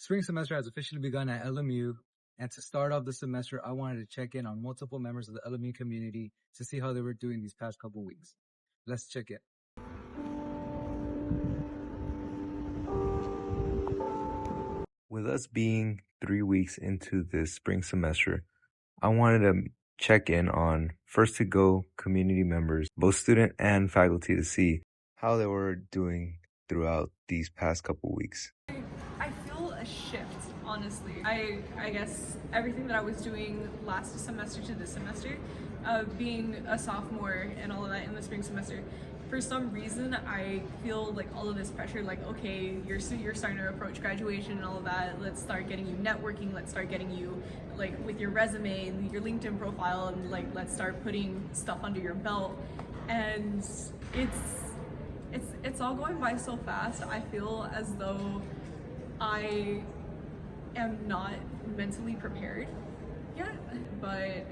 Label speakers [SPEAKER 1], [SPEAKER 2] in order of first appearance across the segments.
[SPEAKER 1] Spring semester has officially begun at LMU, and to start off the semester, I wanted to check in on multiple members of the LMU community to see how they were doing these past couple weeks. Let's check in.
[SPEAKER 2] With us being 3 weeks into this spring semester, I wanted to check in on first to go community members, both student and faculty, to see how they were doing throughout these past couple weeks.
[SPEAKER 3] I feel a shift, honestly. I guess everything that I was doing last semester to this semester, being a sophomore and all of that in the spring semester, for some reason I feel like all of this pressure, like, okay, you're starting to approach graduation and all of that, let's start getting you networking, let's start getting you like with your resume and your LinkedIn profile, and like let's start putting stuff under your belt. And it's all going by so fast. I feel as though I am not mentally prepared yet, but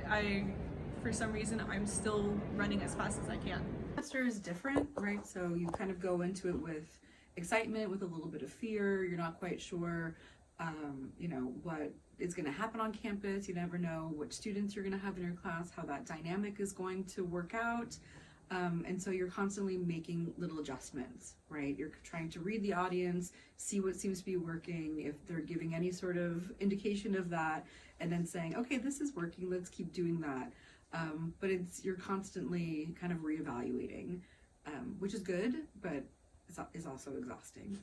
[SPEAKER 3] for some reason, I'm still running as fast as I can.
[SPEAKER 4] Semester is different, right? So you kind of go into it with excitement, with a little bit of fear. You're not quite sure, what is going to happen on campus. You never know what students you're going to have in your class, how that dynamic is going to work out. And so you're constantly making little adjustments, right? You're trying to read the audience, see what seems to be working, if they're giving any sort of indication of that, and then saying, okay, this is working, let's keep doing that. But you're constantly kind of reevaluating, which is good, but it's also exhausting.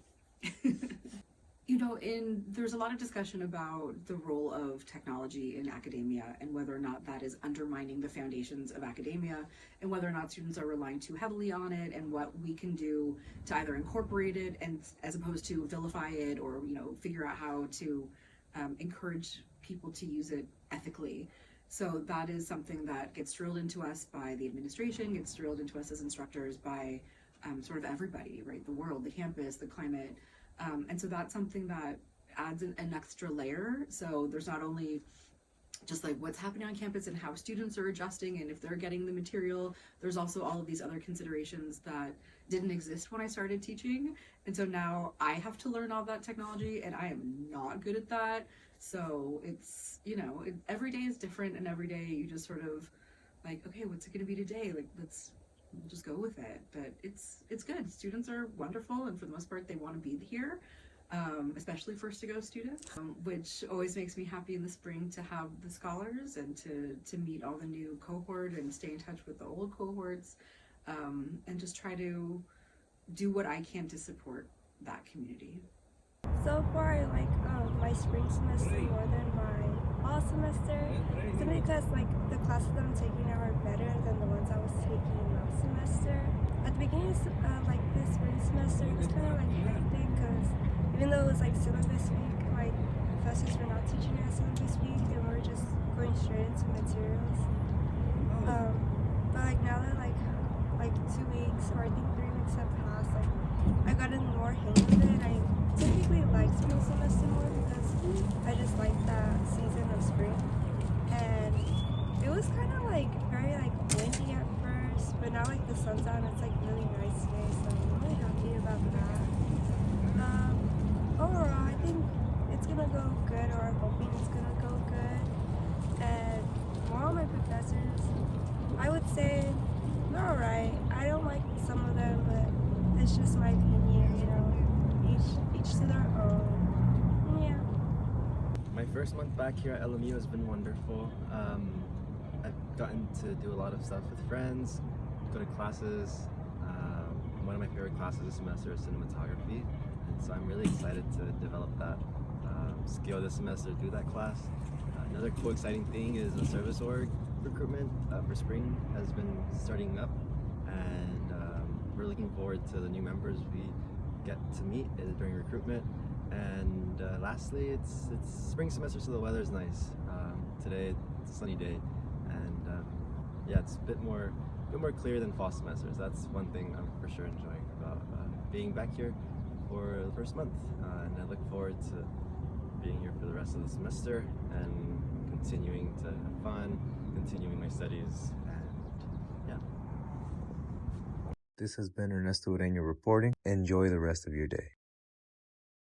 [SPEAKER 4] There's a lot of discussion about the role of technology in academia and whether or not that is undermining the foundations of academia, and whether or not students are relying too heavily on it, and what we can do to either incorporate it and as opposed to vilify it, or figure out how to encourage people to use it ethically. So that is something that gets drilled into us by the administration, gets drilled into us as instructors by sort of everybody, right? The world, the campus, the climate. And so that's something that adds an extra layer. So there's not only just like what's happening on campus and how students are adjusting and if they're getting the material, there's also all of these other considerations that didn't exist when I started teaching. And so now I have to learn all that technology, and I am not good at that. So it's, every day is different, and every day you just sort of like, okay, what's it going to be today? Like, we'll just go with it. But it's good. Students are wonderful, and for the most part, they want to be here. Especially first to go students, which always makes me happy in the spring to have the scholars and to meet all the new cohort and stay in touch with the old cohorts, and just try to do what I can to support that community.
[SPEAKER 5] So far, I like my spring semester more than my fall semester, simply because the classes that I'm taking now are better than the ones I was taking last semester. At the beginning of this spring semester, it was kind of hectic because even though it was syllabus week, my professors were not teaching us syllabus week, and we were just going straight into materials. But now that 2 weeks, or I think 3 weeks have passed, I've gotten more hang of it. I typically like spring semester more because I just like that season of spring, and it was kind of very windy at first, but now the sun's out and it's really nice today, so I'm really happy about that. Overall, I think it's gonna go good, or I'm hoping it's gonna go good. And more of my professors, I would say they're alright. I don't like some of them, but it's just my opinion, each to their own. Yeah.
[SPEAKER 6] My first month back here at LMU has been wonderful. I've gotten to do a lot of stuff with friends, go to classes. One of my favorite classes this semester is cinematography, and so I'm really excited to develop that skill this semester through that class. Another cool exciting thing is the service org recruitment for spring has been starting up, and we're looking forward to the new members we get to meet during recruitment. And lastly, it's spring semester, so the weather is nice. Today it's a sunny day, and it's a bit more clear than fall semesters. That's one thing I'm for sure enjoying about being back here for the first month, and I look forward to being here for the rest of the semester and continuing to have fun, continuing my studies, and yeah.
[SPEAKER 2] This has been Ernesto Ureña reporting. Enjoy the rest of your day.